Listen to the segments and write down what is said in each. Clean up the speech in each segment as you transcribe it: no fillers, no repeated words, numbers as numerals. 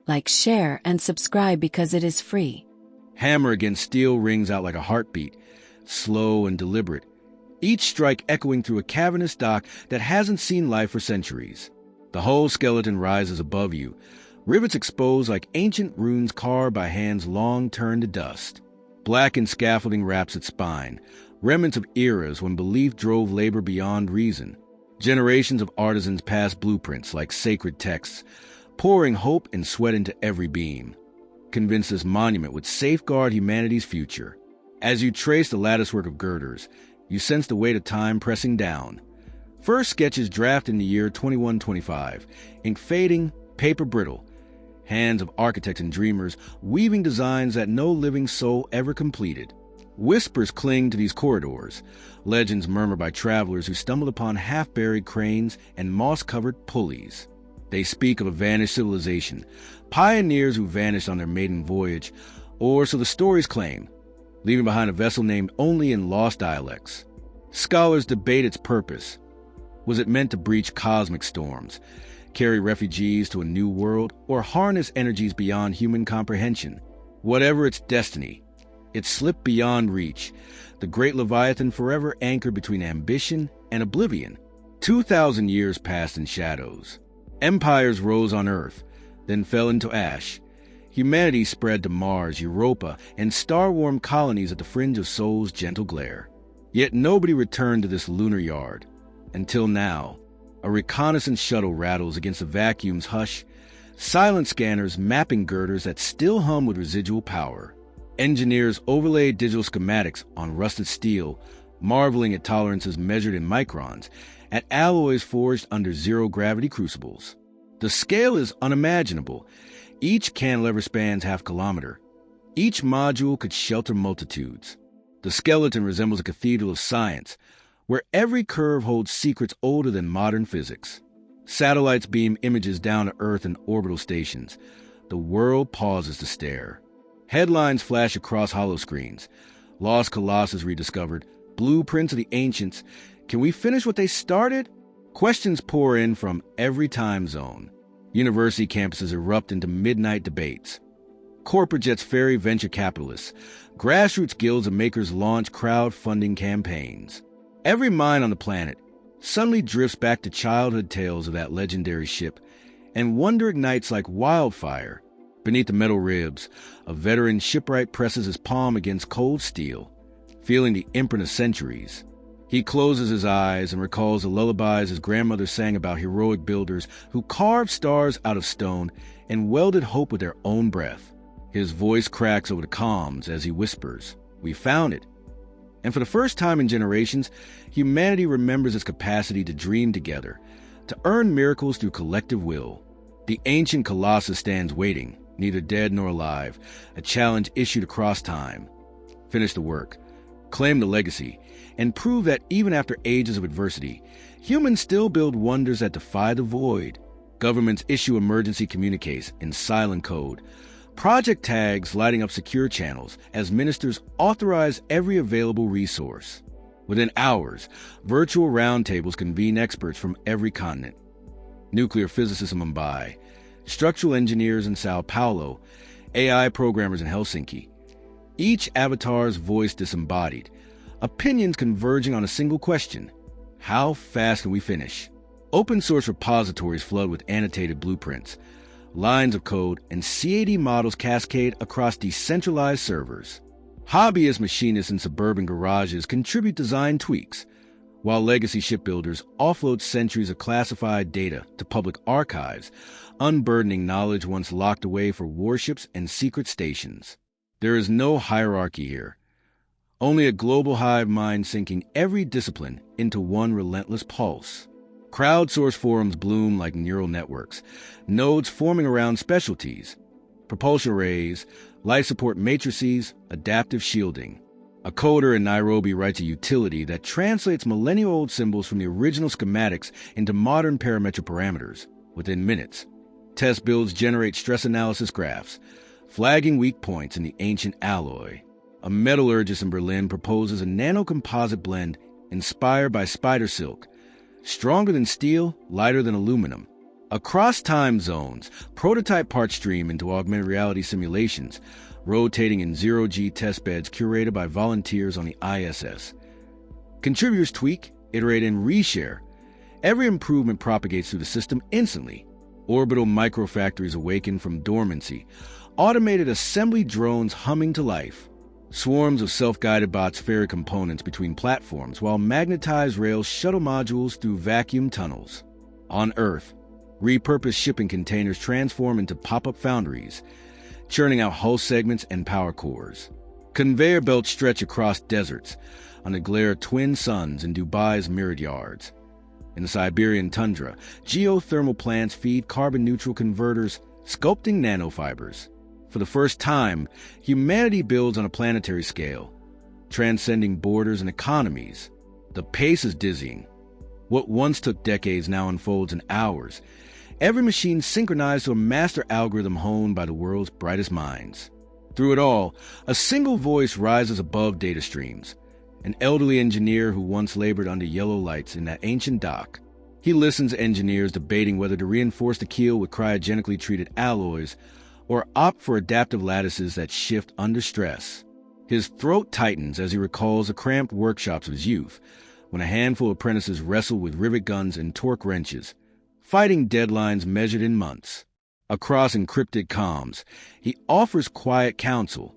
Like, share and subscribe because it is free. Hammer against steel rings out like a heartbeat, slow and deliberate, each strike echoing through a cavernous dock that hasn't seen life for centuries. The whole skeleton rises above you, rivets exposed like ancient runes carved by hands long turned to dust. Blackened scaffolding wraps its spine, remnants of eras when belief drove labor beyond reason. Generations of artisans passed blueprints like sacred texts, pouring hope and sweat into every beam, convinced this monument would safeguard humanity's future. As you trace the latticework of girders, you sense the weight of time pressing down. First sketches drafted in the year 2125, ink fading, paper brittle, hands of architects and dreamers weaving designs that no living soul ever completed. Whispers cling to these corridors, legends murmured by travelers who stumbled upon half-buried cranes and moss-covered pulleys. They speak of a vanished civilization, pioneers who vanished on their maiden voyage, or so the stories claim, leaving behind a vessel named only in lost dialects. Scholars debate its purpose. Was it meant to breach cosmic storms, carry refugees to a new world, or harness energies beyond human comprehension? Whatever its destiny, it slipped beyond reach, the great Leviathan forever anchored between ambition and oblivion. 2,000 years passed in shadows. Empires rose on Earth, then fell into ash. Humanity spread to Mars, Europa, and star-warmed colonies at the fringe of Sol's gentle glare. Yet nobody returned to this lunar yard. Until now, a reconnaissance shuttle rattles against the vacuum's hush, silent scanners mapping girders that still hum with residual power. Engineers overlay digital schematics on rusted steel, marveling at tolerances measured in microns, at alloys forged under zero-gravity crucibles. The scale is unimaginable. Each cantilever spans half a kilometer. Each module could shelter multitudes. The skeleton resembles a cathedral of science, where every curve holds secrets older than modern physics. Satellites beam images down to Earth and orbital stations. The world pauses to stare. Headlines flash across holoscreens. Lost colossus rediscovered. Blueprints of the ancients. Can we finish what they started? Questions pour in from every time zone. University campuses erupt into midnight debates. Corporate jets ferry venture capitalists. Grassroots guilds of makers launch crowdfunding campaigns. Every mind on the planet suddenly drifts back to childhood tales of that legendary ship, and wonder ignites like wildfire. Beneath the metal ribs, a veteran shipwright presses his palm against cold steel, feeling the imprint of centuries. He closes his eyes and recalls the lullabies his grandmother sang about heroic builders who carved stars out of stone and welded hope with their own breath. His voice cracks over the comms as he whispers, "We found it." And for the first time in generations, humanity remembers its capacity to dream together, to earn miracles through collective will. The ancient colossus stands waiting, neither dead nor alive, a challenge issued across time. Finish the work, claim the legacy, and prove that even after ages of adversity, humans still build wonders that defy the void. Governments issue emergency communiques in silent code, project tags lighting up secure channels as ministers authorize every available resource. Within hours, virtual roundtables convene experts from every continent. Nuclear physicists in Mumbai, structural engineers in Sao Paulo, AI programmers in Helsinki. Each avatar's voice disembodied, opinions converging on a single question: how fast can we finish? Open-source repositories flood with annotated blueprints. Lines of code and C80 models cascade across decentralized servers. Hobbyist machinists in suburban garages contribute design tweaks, while legacy shipbuilders offload centuries of classified data to public archives, unburdening knowledge once locked away for warships and secret stations. There is no hierarchy here, only a global hive mind sinking every discipline into one relentless pulse. Crowdsourced forums bloom like neural networks, nodes forming around specialties: propulsion arrays, life support matrices, adaptive shielding. A coder in Nairobi writes a utility that translates millennia-old symbols from the original schematics into modern parametric parameters within minutes. Test builds generate stress analysis graphs, flagging weak points in the ancient alloy. A metallurgist in Berlin proposes a nanocomposite blend inspired by spider silk, stronger than steel, lighter than aluminum. Across time zones, prototype parts stream into augmented reality simulations, rotating in zero-G testbeds curated by volunteers on the ISS. Contributors tweak, iterate, and reshare. Every improvement propagates through the system instantly. Orbital microfactories awaken from dormancy. Automated assembly drones humming to life. Swarms of self-guided bots ferry components between platforms, while magnetized rails shuttle modules through vacuum tunnels. On Earth, repurposed shipping containers transform into pop-up foundries, churning out hull segments and power cores. Conveyor belts stretch across deserts, under glare of twin suns in Dubai's mirrored yards. In the Siberian tundra, geothermal plants feed carbon-neutral converters, sculpting nanofibers. For the first time, humanity builds on a planetary scale, transcending borders and economies. The pace is dizzying. What once took decades now unfolds in hours, every machine synchronized to a master algorithm honed by the world's brightest minds. Through it all, a single voice rises above data streams. An elderly engineer who once labored under yellow lights in that ancient dock. He listens to engineers debating whether to reinforce the keel with cryogenically treated alloys or opt for adaptive lattices that shift under stress. His throat tightens as he recalls the cramped workshops of his youth, when a handful of apprentices wrestle with rivet guns and torque wrenches, fighting deadlines measured in months. Across encrypted comms, he offers quiet counsel,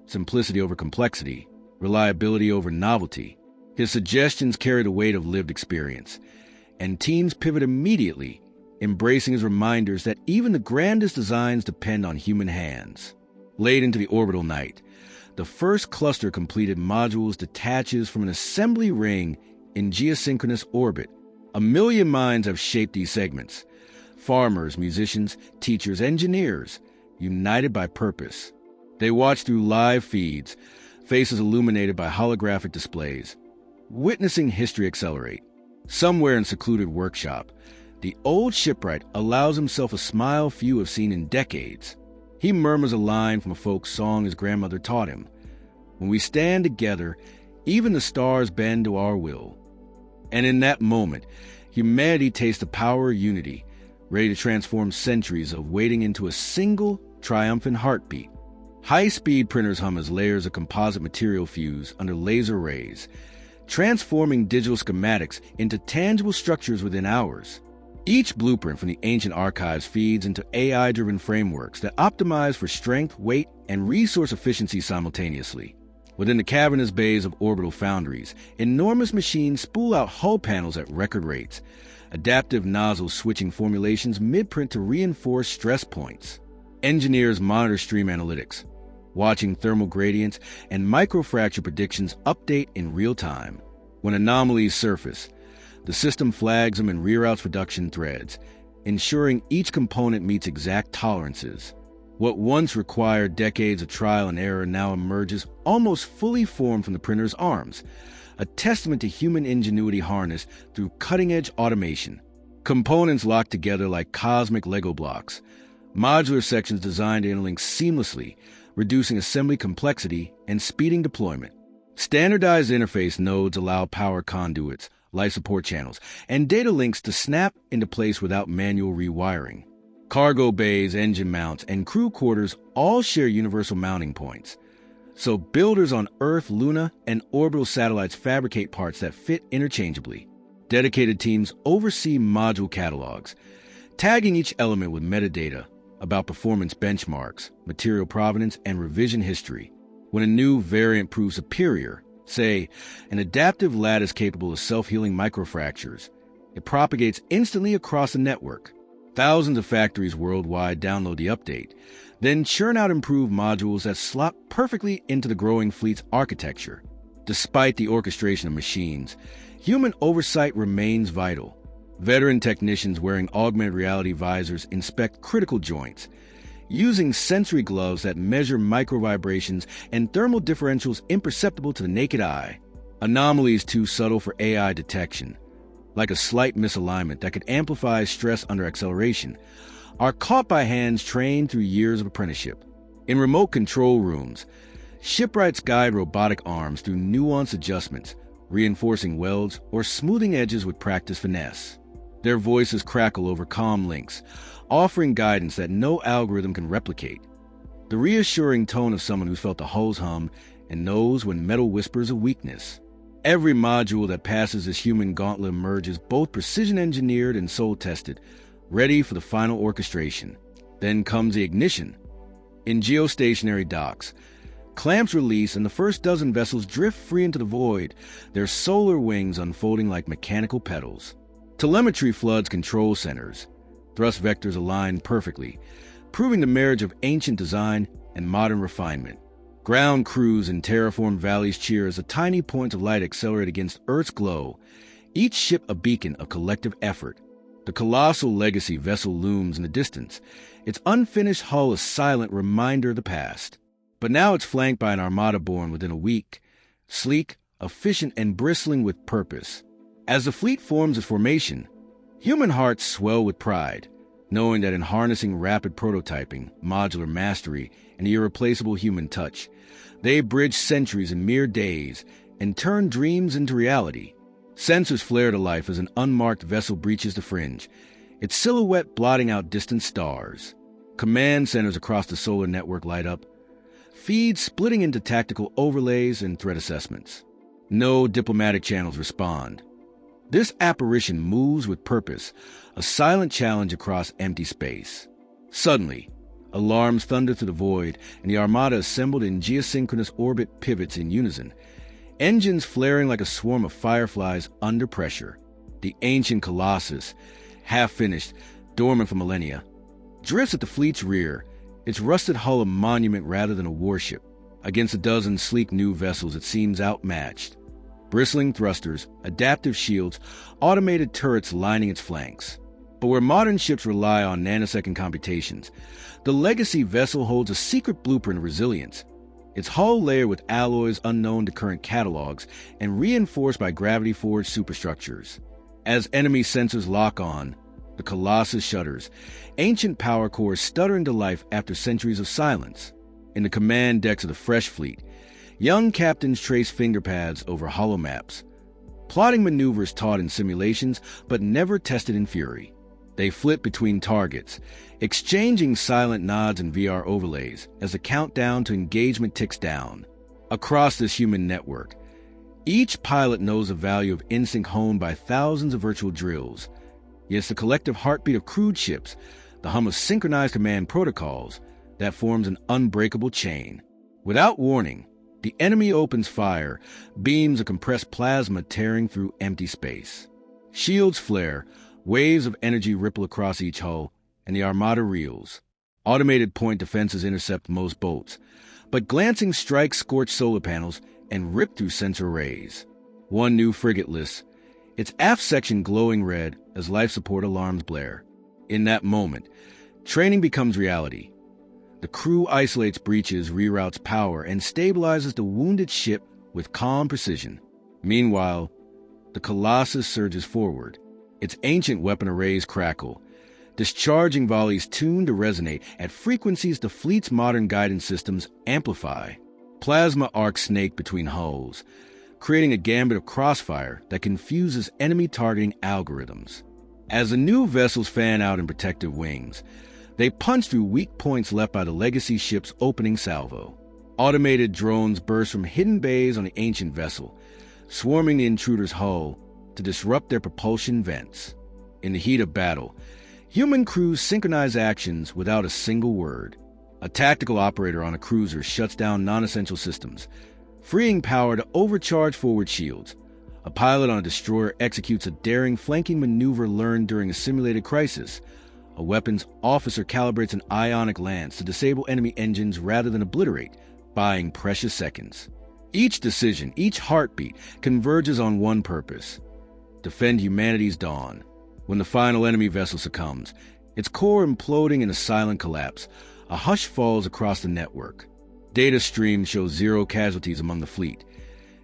simplicity over complexity, reliability over novelty. His suggestions carry the weight of lived experience, and teams pivot immediately, embracing his reminders that even the grandest designs depend on human hands. Late into the orbital night, the first cluster completed modules detaches from an assembly ring in geosynchronous orbit. 1 million minds have shaped these segments. Farmers, musicians, teachers, engineers, united by purpose. They watch through live feeds, faces illuminated by holographic displays, witnessing history accelerate. Somewhere in secluded workshop, the old shipwright allows himself a smile few have seen in decades. He murmurs a line from a folk song his grandmother taught him. When we stand together, even the stars bend to our will. And in that moment, humanity tastes the power of unity, ready to transform centuries of waiting into a single, triumphant heartbeat. High-speed printers hum as layers of composite material fuse under laser rays, transforming digital schematics into tangible structures within hours. Each blueprint from the ancient archives feeds into AI-driven frameworks that optimize for strength, weight, and resource efficiency simultaneously. Within the cavernous bays of orbital foundries, enormous machines spool out hull panels at record rates, adaptive nozzles switching formulations mid-print to reinforce stress points. Engineers monitor stream analytics, watching thermal gradients and microfracture predictions update in real time. When anomalies surface, the system flags them and reroutes production threads, ensuring each component meets exact tolerances. What once required decades of trial and error now emerges almost fully formed from the printer's arms, a testament to human ingenuity harnessed through cutting-edge automation. Components locked together like cosmic Lego blocks, modular sections designed to interlink seamlessly, reducing assembly complexity and speeding deployment. Standardized interface nodes allow power conduits, life support channels, and data links to snap into place without manual rewiring. Cargo bays, engine mounts, and crew quarters all share universal mounting points. So builders on Earth, Luna, and orbital satellites fabricate parts that fit interchangeably. Dedicated teams oversee module catalogs, tagging each element with metadata about performance benchmarks, material provenance, and revision history. When a new variant proves superior, say, an adaptive lattice capable of self-healing microfractures, it propagates instantly across the network. Thousands of factories worldwide download the update, then churn out improved modules that slot perfectly into the growing fleet's architecture. Despite the orchestration of machines, human oversight remains vital. Veteran technicians wearing augmented reality visors inspect critical joints, using sensory gloves that measure microvibrations and thermal differentials imperceptible to the naked eye. Anomalies too subtle for AI detection, like a slight misalignment that could amplify stress under acceleration, are caught by hands trained through years of apprenticeship. In remote control rooms, shipwrights guide robotic arms through nuanced adjustments, reinforcing welds or smoothing edges with practiced finesse. Their voices crackle over comm links, offering guidance that no algorithm can replicate. The reassuring tone of someone who's felt the hull's hum and knows when metal whispers a weakness. Every module that passes this human gauntlet emerges both precision-engineered and soul-tested, ready for the final orchestration. Then comes the ignition. In geostationary docks, clamps release and the first dozen vessels drift free into the void, their solar wings unfolding like mechanical petals. Telemetry floods control centers, thrust vectors align perfectly, proving the marriage of ancient design and modern refinement. Ground crews in terraformed valleys cheer as the tiny points of light accelerate against Earth's glow, each ship a beacon of collective effort. The colossal legacy vessel looms in the distance, its unfinished hull a silent reminder of the past. But now it's flanked by an armada born within a week, sleek, efficient, and bristling with purpose. As the fleet forms its formation, human hearts swell with pride, knowing that in harnessing rapid prototyping, modular mastery, and the irreplaceable human touch, they bridge centuries in mere days and turn dreams into reality. Sensors flare to life as an unmarked vessel breaches the fringe, its silhouette blotting out distant stars. Command centers across the solar network light up, feeds splitting into tactical overlays and threat assessments. No diplomatic channels respond. This apparition moves with purpose, a silent challenge across empty space. Suddenly, alarms thunder through the void, and the armada assembled in geosynchronous orbit pivots in unison, engines flaring like a swarm of fireflies under pressure. The ancient Colossus, half-finished, dormant for millennia, drifts at the fleet's rear, its rusted hull a monument rather than a warship. Against a dozen sleek new vessels, it seems outmatched. Bristling thrusters, adaptive shields, automated turrets lining its flanks. But where modern ships rely on nanosecond computations, the legacy vessel holds a secret blueprint of resilience. Its hull layered with alloys unknown to current catalogs and reinforced by gravity-forged superstructures. As enemy sensors lock on, the Colossus shudders, ancient power cores stutter into life after centuries of silence. In the command decks of the fresh fleet, young captains trace fingerpads over holomaps, plotting maneuvers taught in simulations but never tested in fury. They flip between targets, exchanging silent nods and VR overlays as the countdown to engagement ticks down. Across this human network, each pilot knows the value of instinct honed by thousands of virtual drills. Yet it's the collective heartbeat of crewed ships, the hum of synchronized command protocols, that forms an unbreakable chain. Without warning, the enemy opens fire, beams of compressed plasma tearing through empty space. Shields flare, waves of energy ripple across each hull, and the armada reels. Automated point defenses intercept most bolts, but glancing strikes scorch solar panels and rip through sensor arrays. One new frigate lists, its aft section glowing red as life support alarms blare. In that moment, training becomes reality. The crew isolates breaches, reroutes power, and stabilizes the wounded ship with calm precision. Meanwhile, the Colossus surges forward. Its ancient weapon arrays crackle, discharging volleys tuned to resonate at frequencies the fleet's modern guidance systems amplify. Plasma arcs snake between hulls, creating a gambit of crossfire that confuses enemy targeting algorithms. As the new vessels fan out in protective wings, they punch through weak points left by the legacy ship's opening salvo. Automated drones burst from hidden bays on the ancient vessel, swarming the intruder's hull to disrupt their propulsion vents. In the heat of battle, human crews synchronize actions without a single word. A tactical operator on a cruiser shuts down non-essential systems, freeing power to overcharge forward shields. A pilot on a destroyer executes a daring flanking maneuver learned during a simulated crisis. A weapons officer calibrates an ionic lance to disable enemy engines rather than obliterate, buying precious seconds. Each decision, each heartbeat, converges on one purpose: defend humanity's dawn. When the final enemy vessel succumbs, its core imploding in a silent collapse, a hush falls across the network. Data streams show zero casualties among the fleet.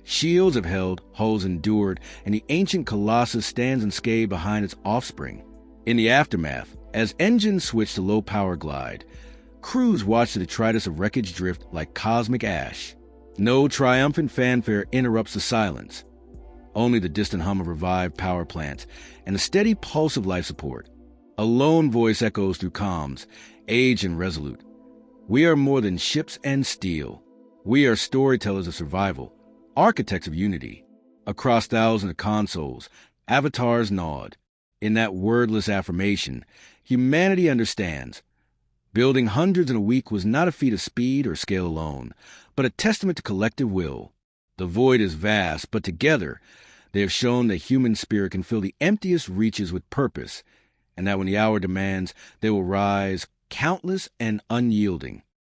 Shields have held, hulls endured, and the ancient Colossus stands unscathed behind its offspring. In the aftermath, as engines switch to low-power glide, crews watch the detritus of wreckage drift like cosmic ash. No triumphant fanfare interrupts the silence. Only the distant hum of revived power plants and the steady pulse of life support. A lone voice echoes through comms, aged and resolute. We are more than ships and steel. We are storytellers of survival, architects of unity. Across thousands of consoles, avatars nod. In that wordless affirmation, humanity understands. Building hundreds in a week was not a feat of speed or scale alone, but a testament to collective will. The void is vast, but together, they have shown that human spirit can fill the emptiest reaches with purpose, and that when the hour demands, they will rise, countless and unyielding.